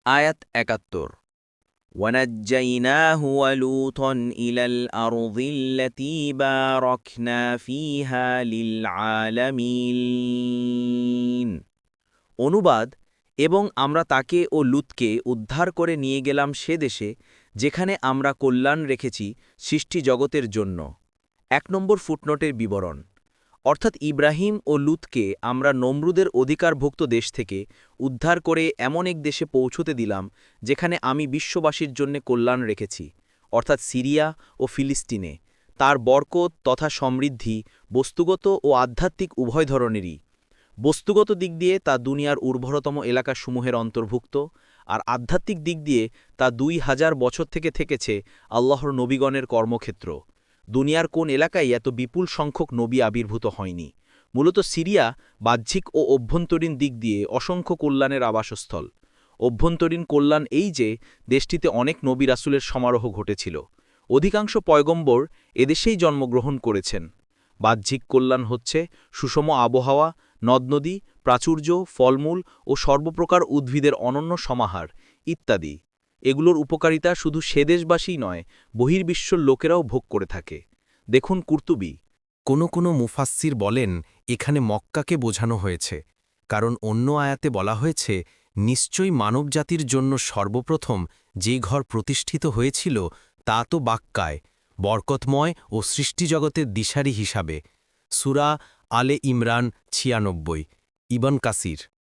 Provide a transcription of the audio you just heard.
আয়াত ৭১ وَنَجَّيْنَاهُ وَلُوطًا إِلَى الْأَرْضِ الَّتِي بَارَكْنَا فِيهَا لِلْعَالَمِينَ অনুবাদ এবং আমরা তাকে ও লুতকে উদ্ধার করে নিয়ে গেলাম সে দেশে যেখানে আমরা কল্যাণ রেখেছি সৃষ্টি জগতের জন্য। ১ নম্বর ফুটনোটের বিবরণ অর্থাৎ ইব্রাহিম ও লুতকে আমরা নমরুদের অধিকারভুক্ত দেশ থেকে উদ্ধার করে এমন এক দেশে পৌঁছতে দিলাম যেখানে আমি বিশ্ববাসীর জন্য কল্যাণ রেখেছি, অর্থাৎ সিরিয়া ও ফিলিস্তিনে। তার বরকত তথা সমৃদ্ধি বস্তুগত ও আধ্যাত্মিক উভয় ধরনেরই। বস্তুগত দিক দিয়ে তা দুনিয়ার উর্বরতম এলাকাসমূহের অন্তর্ভুক্ত, আর আধ্যাত্মিক দিক দিয়ে তা ২০০০ বছর থেকে থেকেছে আল্লাহর নবীগণের কর্মক্ষেত্র। দুনিয়ার কোন এলাকায় এত বিপুল সংখ্যক নবী আবির্ভূত হয়নি। মূলত সিরিয়া বাহ্যিক ও অভ্যন্তরীণ দিক দিয়ে অসংখ্য কল্যাণের আবাসস্থল। অভ্যন্তরীণ কল্যাণ এই যে দেশটিতে অনেক নবী রাসূলের সমারোহ ঘটেছিল। অধিকাংশ পয়গম্বর এদেশেই জন্মগ্রহণ করেছেন। বাহ্যিক কল্যাণ হচ্ছে সুষম আবহাওয়া, নদ-নদী, প্রাচুর্য, ফলমূল ও সর্বপ্রকার উদ্ভিদের অনন্য সমাহার ইত্যাদি। এগুলোর উপকারিতা শুধু সে দেশবাসীই নয়, বহির্বিশ্বর লোকেরাও ভোগ করে থাকে। দেখুন কুর্তুবী। কোনো মুফাসসির বলেন এখানে মক্কাকে বোঝানো হয়েছে, কারণ অন্য আয়াতে বলা হয়েছে নিশ্চয়ই মানবজাতির জন্য সর্বপ্রথম যে ঘর প্রতিষ্ঠিত হয়েছিল তা তো বাক্কায়, বরকতময় ও সৃষ্টিজগতের দিশারি হিসাবে। সূরা আলে ইমরান ৯৬, ইবন কাসির।